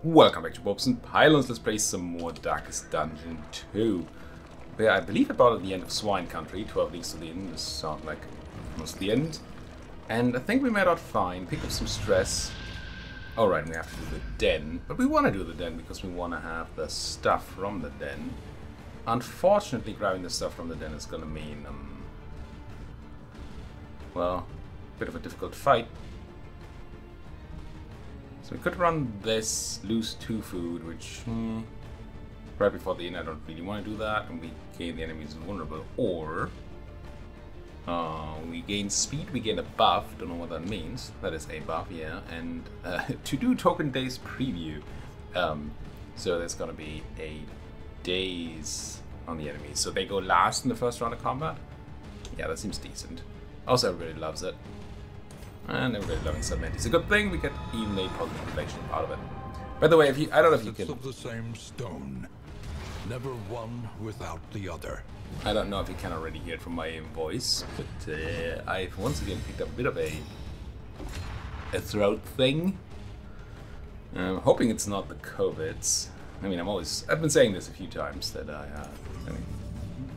Welcome back to Bobs and Pylons. Let's play some more Darkest Dungeon 2. Where I believe about at the end of Swine Country, 12 leagues to the end. This sounds like almost the end. And I think we made out fine, pick up some stress. Alright, we have to do the den. But we want to do the den because we want to have the stuff from the den. Unfortunately, grabbing the stuff from the den is going to mean, well, a bit of a difficult fight. So we could run this, lose 2 food, which right before the end I don't really want to do that, and we gain the enemies vulnerable. Or we gain speed, we gain a buff, don't know what that means. That is a buff, yeah, and to do token days preview. So there's gonna be a daze on the enemies. So they go last in the first round of combat. Yeah, that seems decent. Also, everybody loves it. And everybody loving Submit. It's a good thing we get even a positive relation out of it. By the way, if you, I don't know if you can. Of the same stone, never one without the other. I don't know if you can already hear it from my voice, but I've once again picked up a bit of a throat thing. I'm hoping it's not the COVIDs. I mean, I've been saying this a few times that I mean,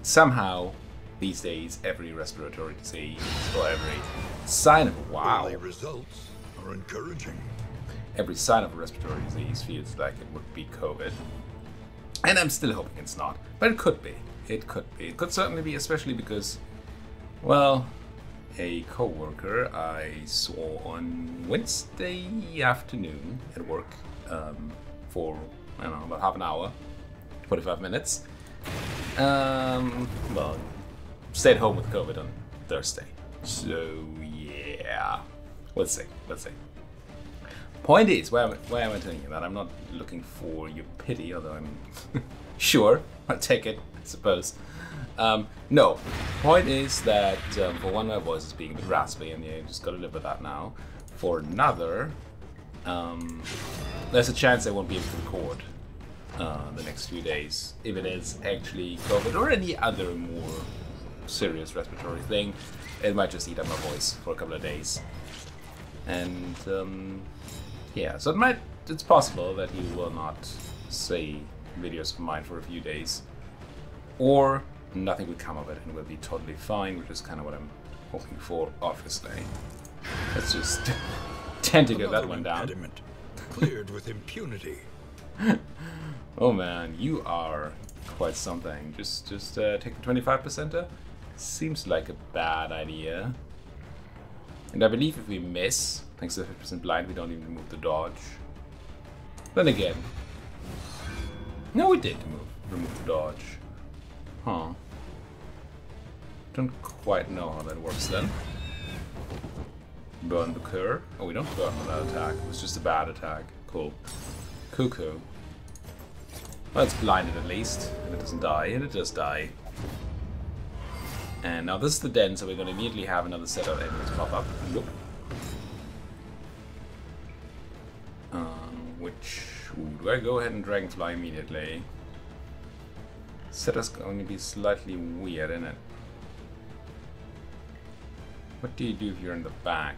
somehow these days every respiratory disease or every sign of Early results are encouraging. Every sign of a respiratory disease feels like it would be COVID. And I'm still hoping it's not. But it could be. It could be. It could certainly be, especially because, well, a co-worker I saw on Wednesday afternoon at work for, I don't know, about half an hour, 45 minutes. Well, stayed home with COVID on Thursday. So, yeah. Let's see. Point is, why am I telling you that? I'm not looking for your pity, although I'm sure. I'll take it, I suppose. No. Point is that for one, my voice is being a bit raspy, and yeah, you just gotta live with that now. For another, there's a chance I won't be able to record the next few days if it is actually COVID or any other more serious respiratory thing. It might just eat up my voice for a couple of days. And yeah, so it's possible that you will not see videos of mine for a few days, or nothing will come of it and we'll be totally fine, which is kind of what I'm hoping for, obviously. Let's just tend to get that one down. Cleared with impunity. Oh man, you are quite something. Just take the 25%er. Seems like a bad idea. And I believe if we miss, thanks to the 50% blind, we don't even remove the dodge. Then again, no, we did remove the dodge. Huh. Don't quite know how that works then. Burn the cur. Oh, we don't burn with that attack. It was just a bad attack. Cool. Cuckoo. Well, it's blinded at least, and it doesn't die, and it does die. And now this is the den, so we're going to immediately have another set of enemies pop up. Look. Do I go ahead and Dragonfly immediately? Setup's going to be slightly weird, isn't it? What do you do if you're in the back?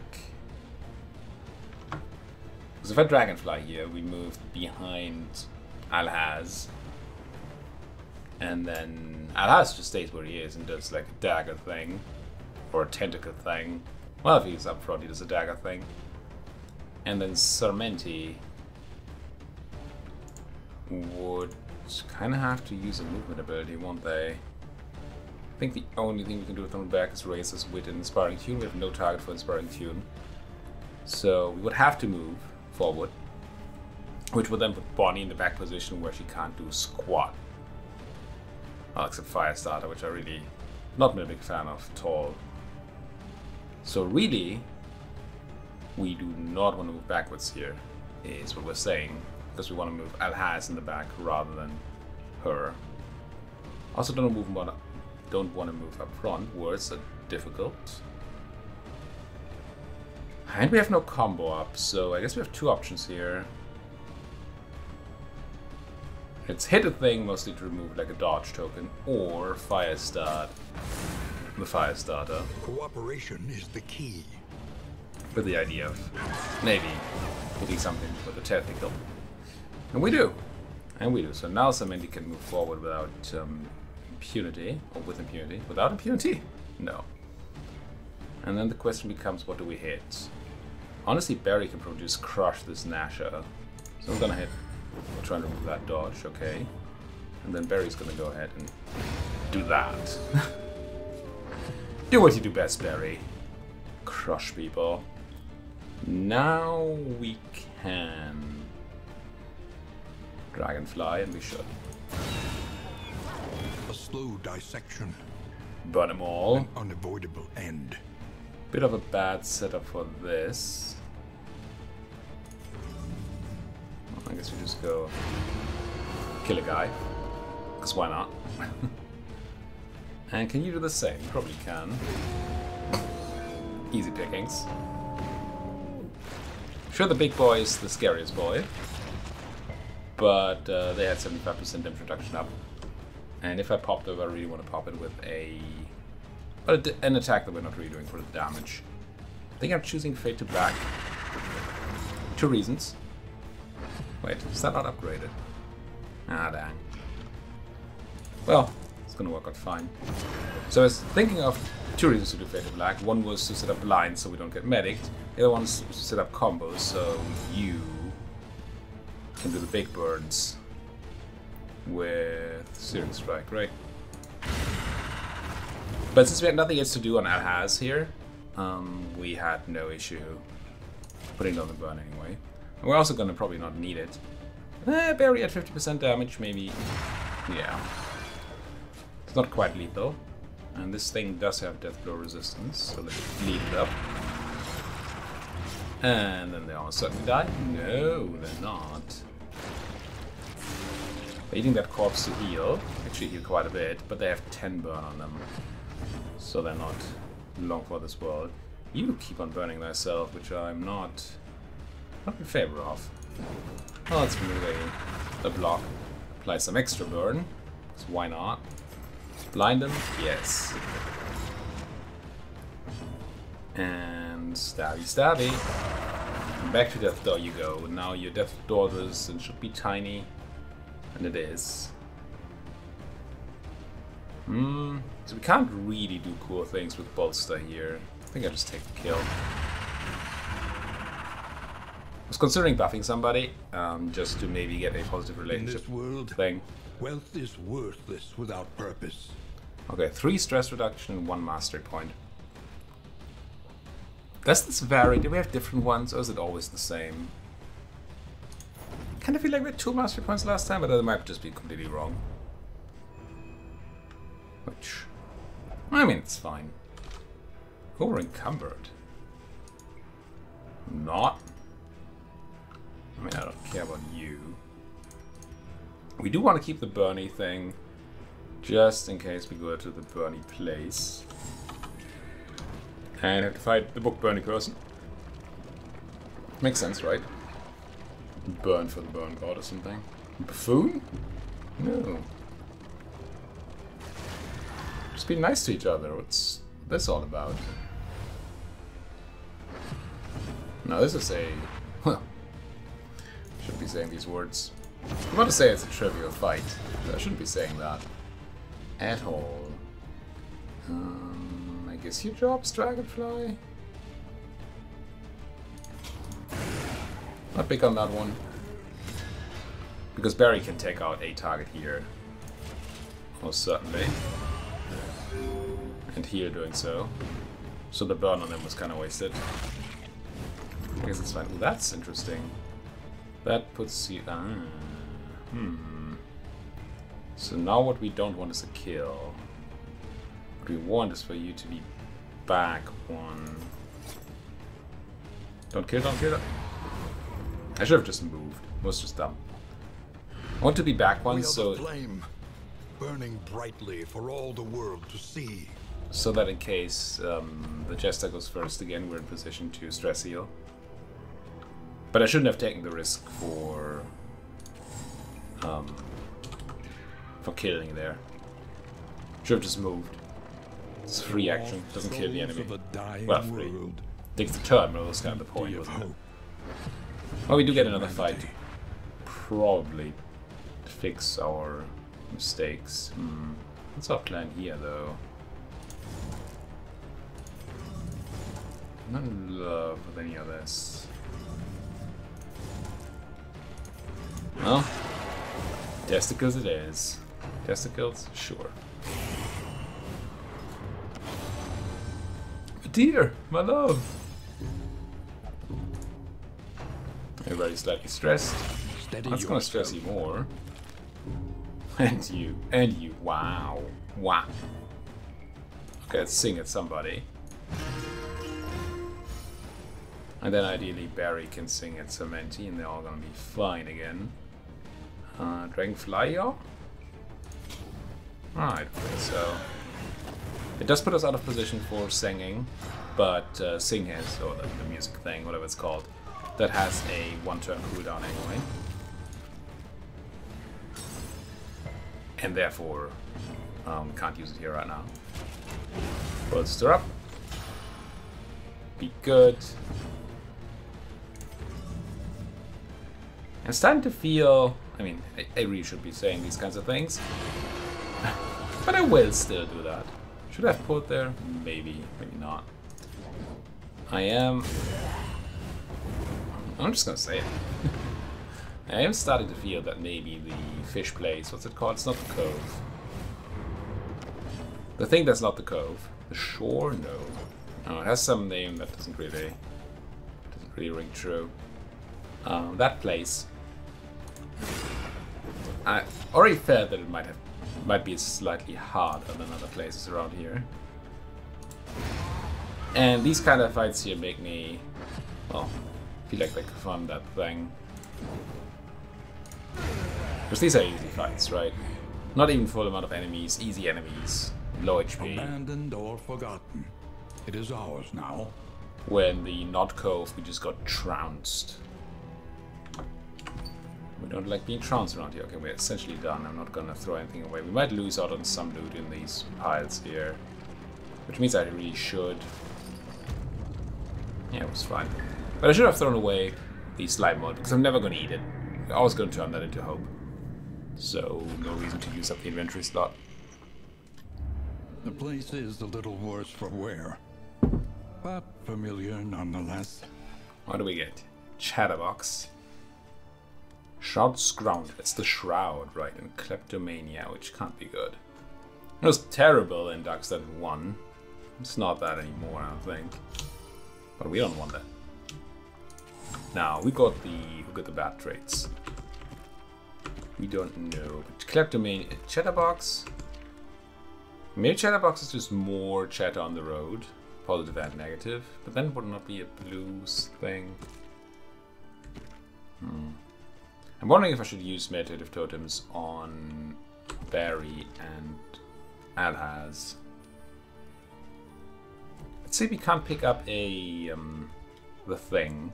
Because if I Dragonfly here, we move behind Alhaz. And then Alhaz just stays where he is and does like a dagger thing. Or a tentacle thing. Well, if he's up front, he does a dagger thing. And then Sarmenti would kind of have to use a movement ability, won't they? I think the only thing we can do with them back is raise his wit and Inspiring Tune. We have no target for Inspiring Tune. So we would have to move forward. Which would then put Bonnie in the back position where she can't do squat. Well, except Firestarter, which I really not been a big fan of at all. So really, we do not want to move backwards here, is what we're saying. Because we want to move Alhaz in the back rather than her. Also don't want to move up front. Words are difficult. And we have no combo up, so I guess we have 2 options here. It's hit a thing mostly to remove like a dodge token, or Firestart the Firestarter. Cooperation is the key. With the idea of maybe hitting something with a technical. And we do. And we do. So now Samenti can move forward without impunity. Or with impunity. Without impunity? No. And then the question becomes, what do we hit? Honestly, Barry can probably just crush this Nasher. So I'm gonna hit. We'll try and remove that dodge, okay. And then Barry's gonna go ahead and do that. Do what you do best, Barry. Crush people. Now we can Dragonfly, and we should. A slow dissection. Burn them all. An unavoidable end. Bit of a bad setup for this. I guess we just go kill a guy. Because why not? And can you do the same? You probably can. Easy pickings. Sure, the big boy is the scariest boy. But they had 75% damage reduction up. And if I pop it, I really want to pop it with an attack that we're not really doing for the damage. I think I'm choosing Fade to Black. 2 reasons. Wait, is that not upgraded? Ah, dang. Well, it's gonna work out fine. So I was thinking of 2 reasons to do Fade to Black. One was to set up blinds so we don't get medicked. The other one is to set up combos so you can do the big birds with Searing Strike, right? But since we had nothing else to do on Alhaz here, we had no issue putting it on the burn anyway. And we're also gonna probably not need it. Barry at 50% damage, maybe. Yeah. It's not quite lethal. And this thing does have death blow resistance, so let's bleed it up. And then they almost certainly die. No, they're not. Eating that corpse to heal, actually heal quite a bit, but they have 10 burn on them. So they're not long for this world. You keep on burning thyself, which I'm not in favor of. Well, let's remove a block. Apply some extra burn, so why not? Blind them? Yes. And stabby stabby. And back to Death Door you go. Now your Death Daughters and should be tiny. And it is. So we can't really do cool things with Bolster here. I think I just take the kill. I was considering buffing somebody, just to maybe get a positive relationship In this world, thing. Wealth is worthless without purpose. Okay, 3 stress reduction and 1 mastery point. Does this vary? Do we have different ones, or is it always the same? I kind of feel like we had 2 mastery points last time, but that might just be completely wrong. Which, I mean, it's fine. Over encumbered. Not. I mean, I don't care about you. We do want to keep the Bernie thing, just in case we go to the Bernie place. And have to fight the book Bernie person. Makes sense, right? Burn for the burn god or something. Buffoon? No. Just be nice to each other. What's this all about? No, this is a... Well, shouldn't be saying these words. I'm about to say it's a trivial fight. But I shouldn't be saying that. At all. I guess your job's Dragonfly? Not big on that one. Because Barry can take out a target here. Most certainly. And here doing so. So the burn on them was kind of wasted. I guess it's fine. Ooh, that's interesting. That puts you... So now what we don't want is a kill. What we want is for you to be back 1. Don't kill, don't kill. I should have just moved. It was just dumb. I want to be back 1, so... flame, burning brightly for all the world to see. So that in case the Jester goes first again, we're in position to stress heal. But I shouldn't have taken the risk for killing there. Should have just moved. It's free action, doesn't kill the enemy. Well, free. Takes the turn, but that was kind of the point, wasn't it? Well, we do get another fight. probably fix our mistakes. What's our plan here, though? I'm not in love with any of this. Well, testicles it is. Testicles? Sure. Dear, my love. Everybody's slightly stressed. That's gonna stress you more. And you. Wow. Wow. Okay, let's sing at somebody. And then ideally Barry can sing at Cementi and they're all gonna be fine again. Dragonfly, y'all? Alright, so it does put us out of position for singing, but Sing has, or the music thing, whatever it's called, that has a one-turn cooldown anyway. And therefore, can't use it here right now. Bolster up. Be good. I'm starting to feel, I mean, I really should be saying these kinds of things, but I will still do that. Should I have put there? Maybe, maybe not. I'm just gonna say it. I am starting to feel that maybe the fish place, what's it called? It's not the cove. The thing that's not the cove. The shore? No. Oh, it has some name that doesn't really ring true. That place. I already felt that it might be slightly harder than other places around here. And these kind of fights here make me, well, feel like they could fund that thing. Because these are easy fights, right? Not even full amount of enemies, easy enemies, low HP. Abandoned or forgotten. It is ours now. When the Not Cove, we just got trounced. We don't like being trounced around here. Okay, we're essentially done. I'm not gonna throw anything away. We might lose out on some loot in these piles here. Which means I really should. Yeah, it was fine. But I should have thrown away the slime mod, because I'm never gonna eat it. I was gonna turn that into hope. So, no reason to use up the inventory slot. The place is a little worse for wear, but familiar nonetheless. What do we get? Chatterbox. Shroud Scround. That's the Shroud, right? And Kleptomania, which can't be good. It was terrible in Darkstad 1. It's not that anymore, I don't think. But we don't want that. Now, we got the bad traits. We don't know. But Kleptomania, Chatterbox. Maybe Chatterbox is just more chatter on the road, positive and negative. But then it would not be a blues thing. I'm wondering if I should use meditative totems on Barry and Alhaz. Let's say we can't pick up the thing.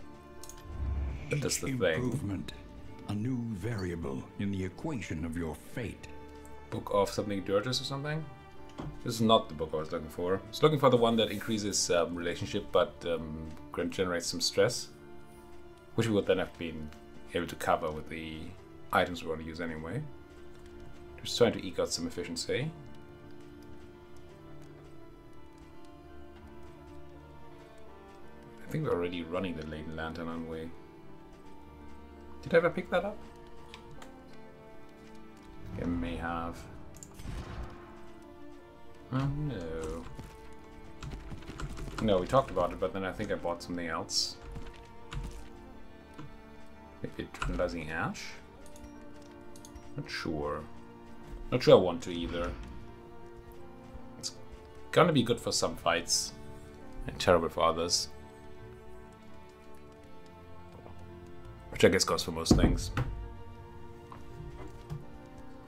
What does the thing? Improvement, a new variable in the equation of your fate. Book of something dirges or something? This is not the book I was looking for. I was looking for the one that increases relationship but generates some stress. Which we would then have to be able to cover with the items we want to use anyway. Just trying to eke out some efficiency. I think we're already running the Laden Lantern, aren't we? Did I ever pick that up? I may have. Oh no. No, we talked about it, but then I think I bought something else. Maybe Eternalizing Ash? Not sure. Not sure I want to either. It's gonna be good for some fights and terrible for others. Which I guess goes for most things.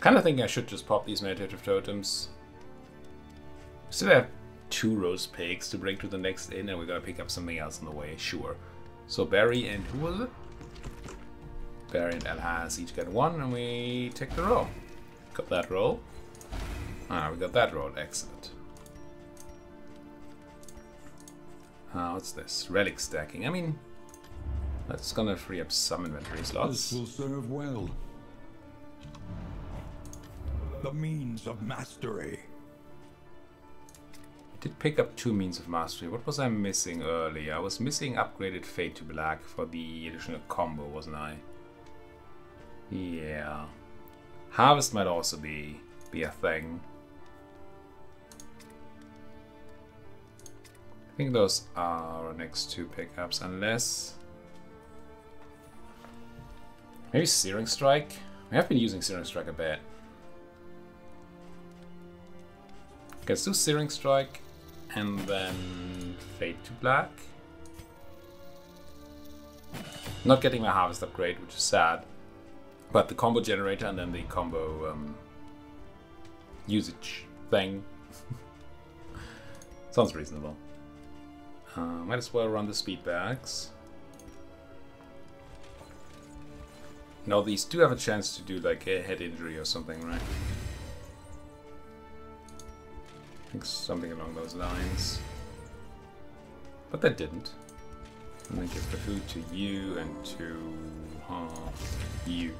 Kinda think I should just pop these meditative totems. Still have 2 roast pigs to bring to the next inn, and we're gonna pick up something else on the way, sure. So Barry and who was it? Barry and Alhaz each get 1, and we take the roll. Got that roll. Ah, we got that roll, excellent. What's this? Relic stacking. I mean, That's gonna free up some inventory This slots. will serve well. The means of mastery. Did pick up 2 means of mastery. What was I missing earlier? I was missing upgraded Fade to Black for the additional combo, wasn't I? Yeah. Harvest might also be a thing. I think those are our next 2 pickups, unless... Maybe Searing Strike? I have been using Searing Strike a bit. Okay, let's do Searing Strike and then Fade to Black. Not getting my Harvest upgrade, which is sad. But the combo generator and then the combo usage thing. Sounds reasonable. Might as well run the speed bags. Now these do have a chance to do like a head injury or something, right? I think something along those lines. But that didn't. And then give the food to you and to you.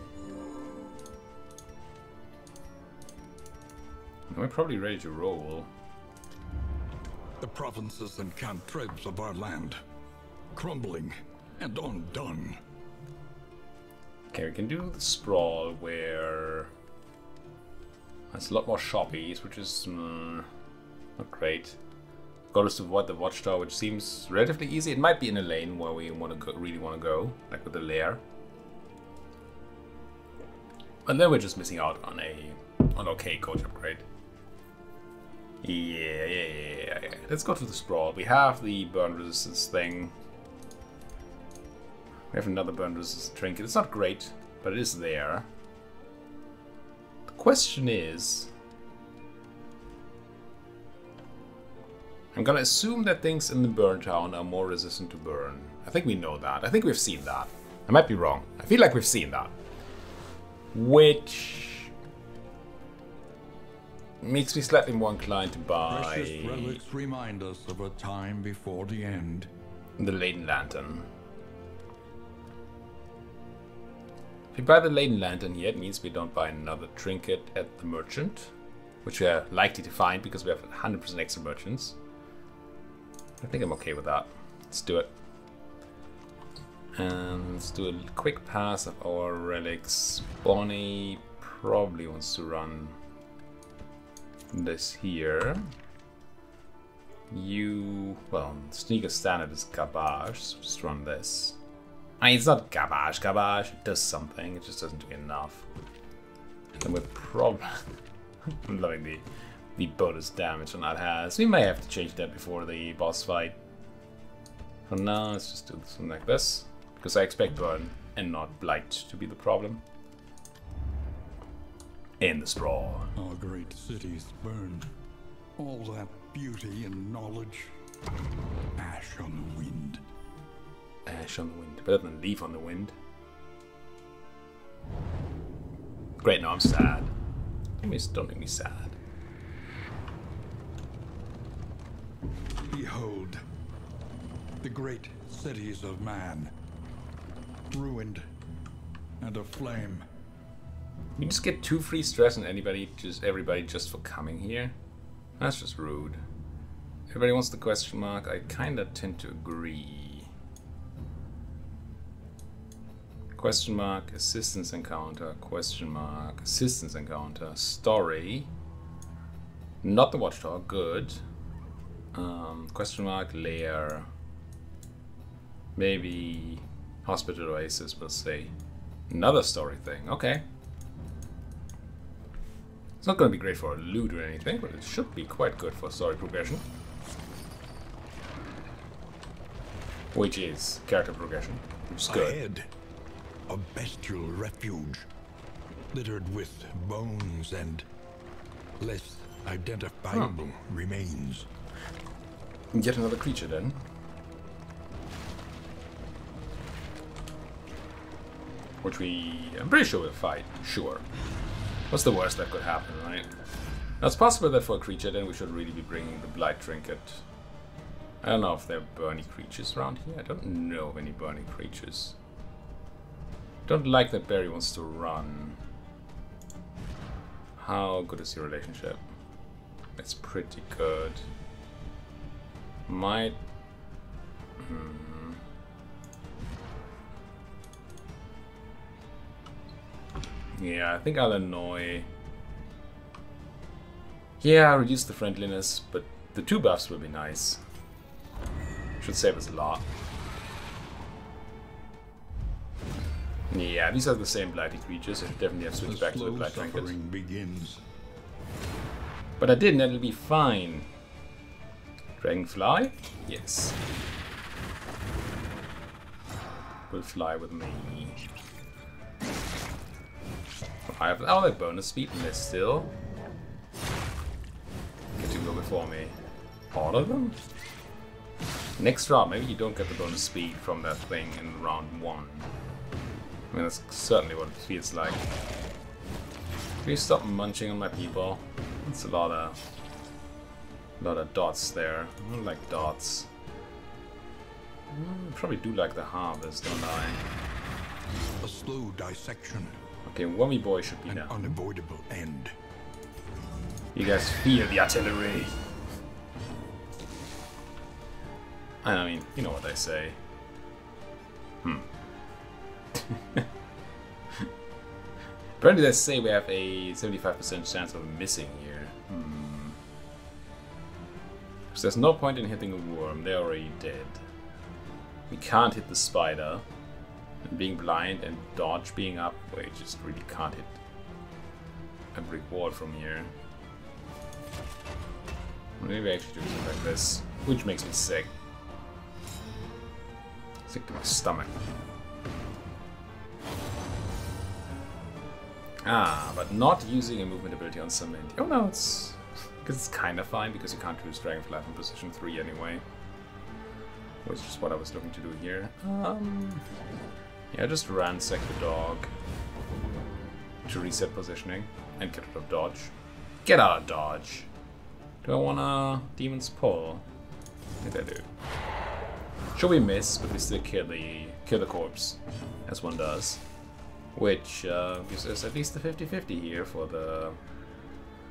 And we're probably ready to roll. The provinces and cantreds of our land, crumbling and undone. Okay, we can do the sprawl where it's a lot more shoppies, which is not great. Got us to avoid the watchtower, which seems relatively easy. It might be in a lane where we really want to go, like with the lair. And then we're just missing out on an okay coach upgrade. Yeah. Let's go to the sprawl. We have the burn resistance thing. We have another burn resistance trinket. It's not great, but it is there. The question is... I'm gonna assume that things in the burn town are more resistant to burn. I think we know that. I think we've seen that. I might be wrong. I feel like we've seen that. Which... makes me slightly more inclined to buy... Precious relics remind us of a time before the end. The Laden Lantern. If we buy the Laden Lantern here, it means we don't buy another trinket at the merchant, which we are likely to find because we have 100% extra merchants. I think I'm okay with that. Let's do it. And let's do a quick pass of our relics. Bonnie probably wants to run this here. You, well, Sneaker Standard is garbage, so just run this. I mean, it's not garbage, it does something, it just doesn't do enough. And then we're probably... I'm loving the bonus damage on that has. We may have to change that before the boss fight. For now, let's just do something like this, because I expect burn and not blight to be the problem. In the sprawl. Our great cities burn. All that beauty and knowledge. Ash on the wind. Ash on the wind. Better than leaf on the wind. Great, now I'm sad. Don't make me sad. Behold, the great cities of man, ruined and aflame. You just get 2 free stress on everybody just for coming here. That's just rude. Everybody wants the question mark. I kinda tend to agree. Question mark, assistance encounter, question mark, assistance encounter, story. Not the watchtower, good. Question mark, lair. Maybe hospital oasis, we'll say. Another story thing, okay. It's not going to be great for loot or anything, but it should be quite good for story progression. Which is character progression, which is good. Ahead, a bestial refuge, littered with bones and less identifiable remains. Yet another creature then. Which I'm pretty sure we'll fight, sure. What's the worst that could happen, right? Now it's possible that for a creature then we should really be bringing the Blight Trinket. I don't know if there are burning creatures around here. I don't know of any burning creatures. Don't like that Barry wants to run. How good is your relationship? It's pretty good. Might... Yeah, I think I'll annoy... Yeah, reduce the friendliness, but the 2 buffs will be nice. Should save us a lot. Yeah, these are the same blighty creatures. I should definitely have switched back to the Blight Trinket. Begins. But I didn't, it'll be fine. Dragonfly? Yes. Will fly with me. I have all that bonus speed and they're still get to go before me. All of them? Next round, maybe you don't get the bonus speed from that thing in round 1. I mean, that's certainly what it feels like. Please stop munching on my people. It's a lot of dots there. I don't like dots. I probably do like the harvest, don't I? A slow dissection. Okay, Wummy Boy should be An down. unavoidable end. You guys feel the artillery. I mean, you know what I say. Apparently they say we have a 75% chance of missing here. So there's no point in hitting a worm, they're already dead. We can't hit the spider. And being blind and dodge being up, we just really can't hit a brick wall from here. Maybe I actually do something like this, which makes me sick. Sick to my stomach. Ah, but not using a movement ability on Cement. Oh no, it's... because it's kind of fine, because you can't use Dragonfly from position 3 anyway. Which is what I was looking to do here. Yeah, just ransack the dog to reset positioning and get out of dodge. Get out of dodge! Do I want a Demon's Pull? I think I do. Should we miss, but we still kill the corpse, as one does. Which gives us at least the 50-50 here for the...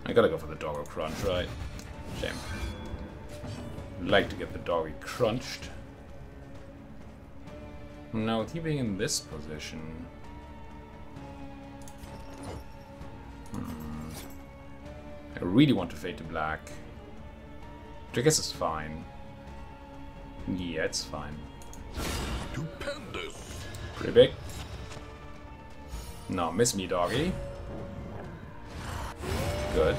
I gotta go for the Doggo Crunch, right? Shame. I'd like to get the doggy crunched. Now, with he being in this position... I really want to fade to black. Which I guess is fine. Yeah, it's fine. Stupendous. Pretty big. No, miss me, doggy. Good.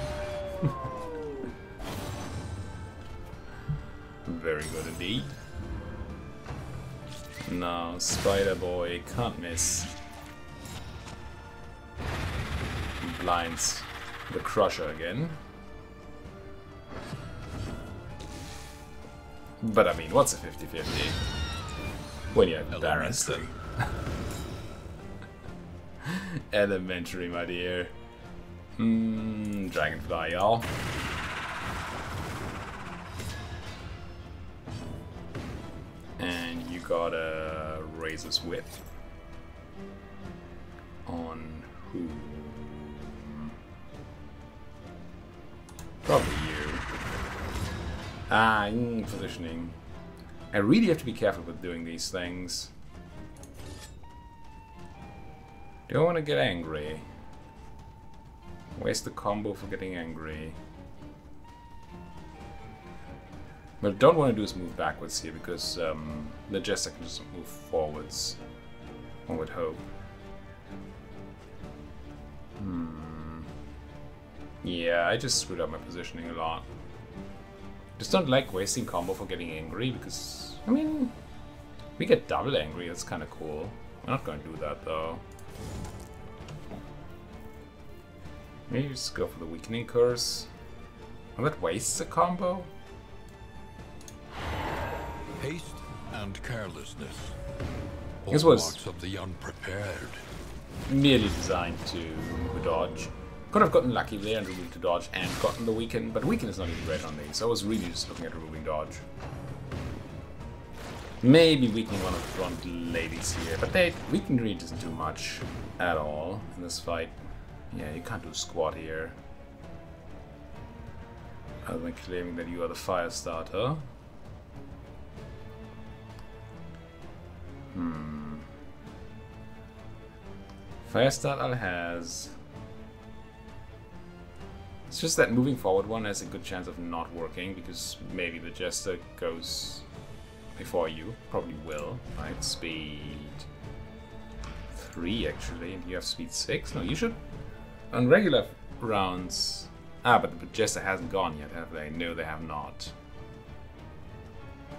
Very good indeed. No, Spider Boy can't miss. Blinds the Crusher again. But I mean, what's a 50-50? When you're embarrassed. Elementary, my dear. Dragonfly, y'all. And you got a Razor's Whip. On who? Probably you. Positioning. I really have to be careful with doing these things. Do I want to get angry? Where's the combo for getting angry? What I don't want to do is move backwards here, because the Jester can just move forwards. One would hope. Yeah, I just screwed up my positioning a lot. Just don't like wasting combo for getting angry, because, I mean, we get double angry, that's kind of cool. I'm not going to do that, though. Maybe just go for the Weakening Curse. Well, that wastes a combo. Haste and carelessness. This All was- marks of the unprepared. Merely designed to remove a dodge. Could have gotten lucky there and removed the dodge and gotten the Weaken, but Weaken is not even great on these, so I was really just looking at removing dodge. Maybe weakening one of the front ladies here, but weakening really doesn't do much at all in this fight. Yeah, you can't do squat here. Other than claiming that you are the fire starter. Firestart Alhaz. It's just that moving forward one has a good chance of not working because maybe the Jester goes before you. Probably will, right? Speed 3 actually, and you have speed 6. No, you should. On regular rounds. Ah, but the Jester hasn't gone yet, have they? No, they have not.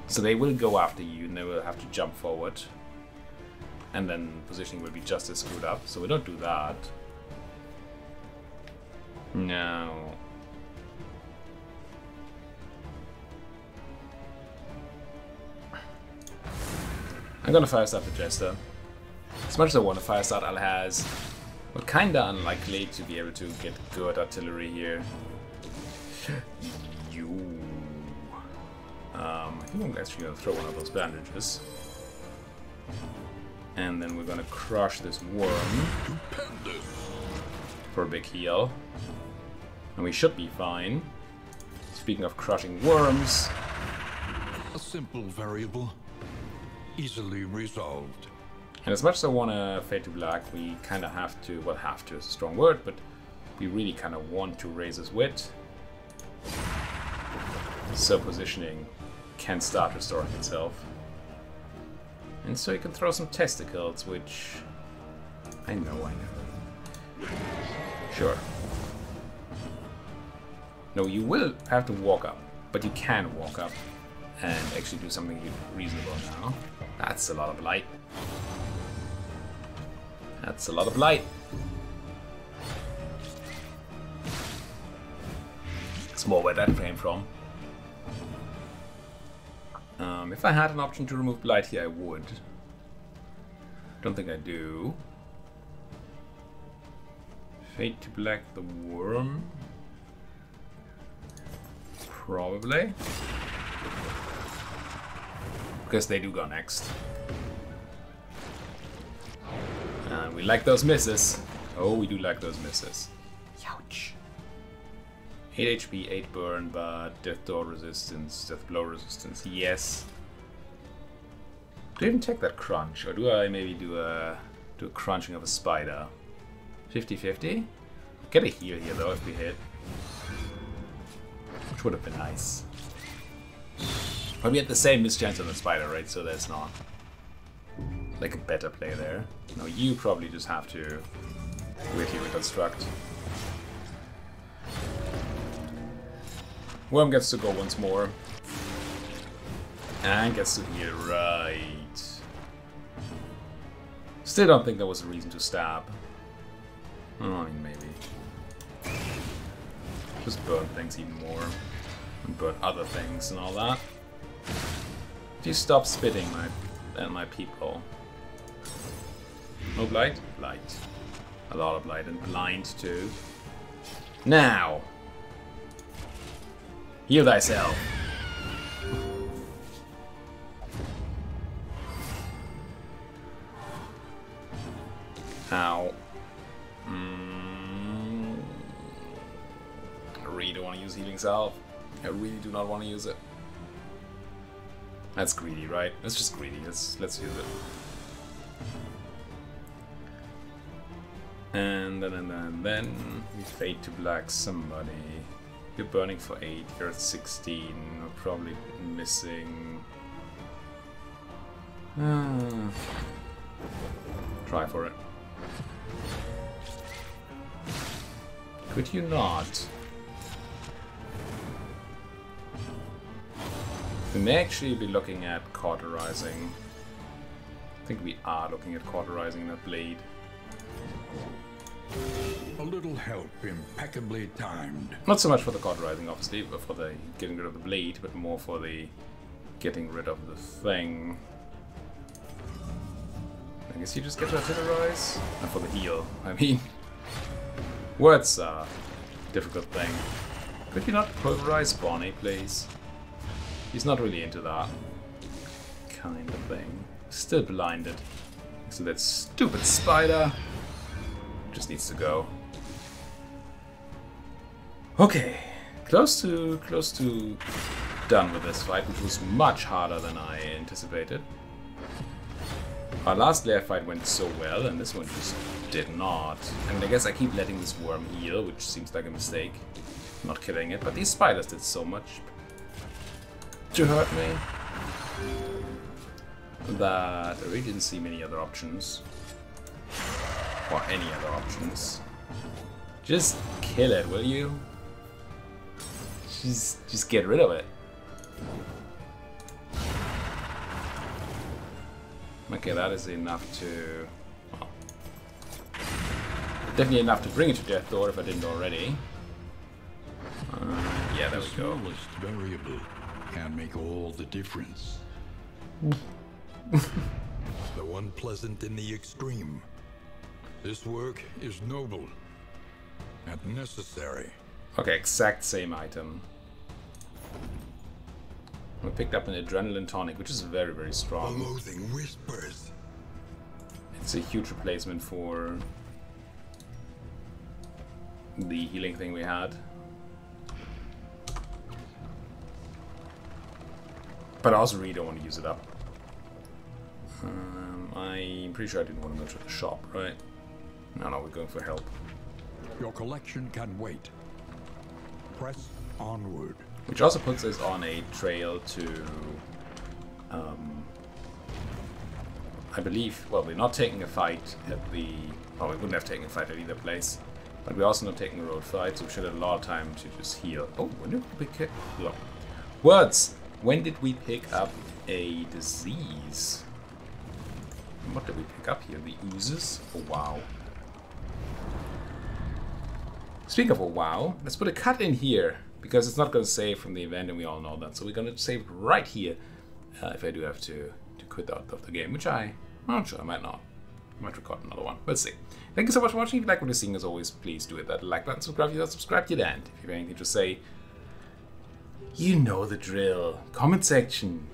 So they will go after you and they will have to jump forward. And then positioning will be just as screwed up, so we don't do that. No. I'm gonna fire start the Jester. As much as I want to fire start Alhaz, we're kinda unlikely to be able to get good artillery here. I think I'm actually gonna throw one of those bandages. And then we're gonna crush this worm for a big heal. And we should be fine. Speaking of crushing worms. A simple variable, easily resolved. And as much as I want to fade to black, we kind of have to, well, have to is a strong word, but we really kind of want to raise his wit. So positioning can start restoring itself. And so you can throw some testicles, which I know. Sure. No, you will have to walk up, but you can walk up and actually do something reasonable now. That's a lot of light. That's a lot of light. It's more where that came from. If I had an option to remove blight here, I would. Don't think I do. Fade to black the worm. Probably. Because they do go next. And we like those misses. Oh, we do like those misses. Ouch. 8 HP, 8 burn, but death door resistance, death blow resistance, yes. Do I even take that crunch, or do I maybe do a crunching of a spider? 50-50? Get a heal here though if we hit. Which would have been nice. But we had the same mischance on the spider, right? So there's not like a better play there. No, you probably just have to weirdly reconstruct. Worm gets to go once more. And gets to heal, right. Still don't think there was a reason to stab. I mean, maybe. Just burn things even more. And burn other things and all that. If you stop spitting my people. No blight? Blight. A lot of blight and blind too. Now! Heal thyself. Ow. I really don't want to use healing salve. I really do not want to use it. That's greedy, right? That's just greedy. Let's use it. And then we fade to black somebody. You're burning for 8, you're at 16, we're probably missing... Try for it. Could you not? We may actually be looking at cauterizing. I think we are looking at cauterizing that blade. A little help, impeccably timed. Not so much for the cauterizing, obviously, but for the getting rid of the blade, but more for the getting rid of the thing. I guess you just get to artillerize? Not for the heal, I mean. Words are a difficult thing. Could you not pulverize Bonnie, please? He's not really into that. kind of thing. Still blinded. So that stupid spider just needs to go. Okay, close to done with this fight, which was much harder than I anticipated. Our last lair fight went so well, and this one just did not. I mean, I guess I keep letting this worm heal, which seems like a mistake. Not killing it, but these spiders did so much to hurt me that I really didn't see many other options. Or any other options. Just kill it, will you? Just get rid of it. Okay, that is enough to... Well, definitely enough to bring it to Death Door if I didn't already. Yeah, there we go. The smallest variable can make all the difference. So unpleasant in the extreme. This work is noble and necessary. Okay, exact same item. We picked up an adrenaline tonic, which is very, very strong. Loathing whispers. It's a huge replacement for the healing thing we had. But I also really don't want to use it up. I'm pretty sure I didn't want to go to the shop, right? No, we're going for help. Your collection can wait. Press onward. Which also puts us on a trail to, I believe, well, we're not taking a fight at the, well, we wouldn't have taken a fight at either place, but we're also not taking a road fight, so we should have a lot of time to just heal. Oh, when did we pick up? Words! When did we pick up a disease? What did we pick up here? The oozes? Oh, wow. Speaking of a wow, let's put a cut in here, because it's not going to save from the event, and we all know that. So we're going to save right here, if I do have to quit out of the game, which I'm not sure, I might not. I might record another one. Let's see. Thank you so much for watching. If you like what you're seeing, as always, please do hit that like button, subscribe if you're not subscribed yet, and if you have anything to say, you know the drill. Comment section.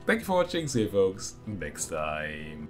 Thank you for watching. See you folks next time.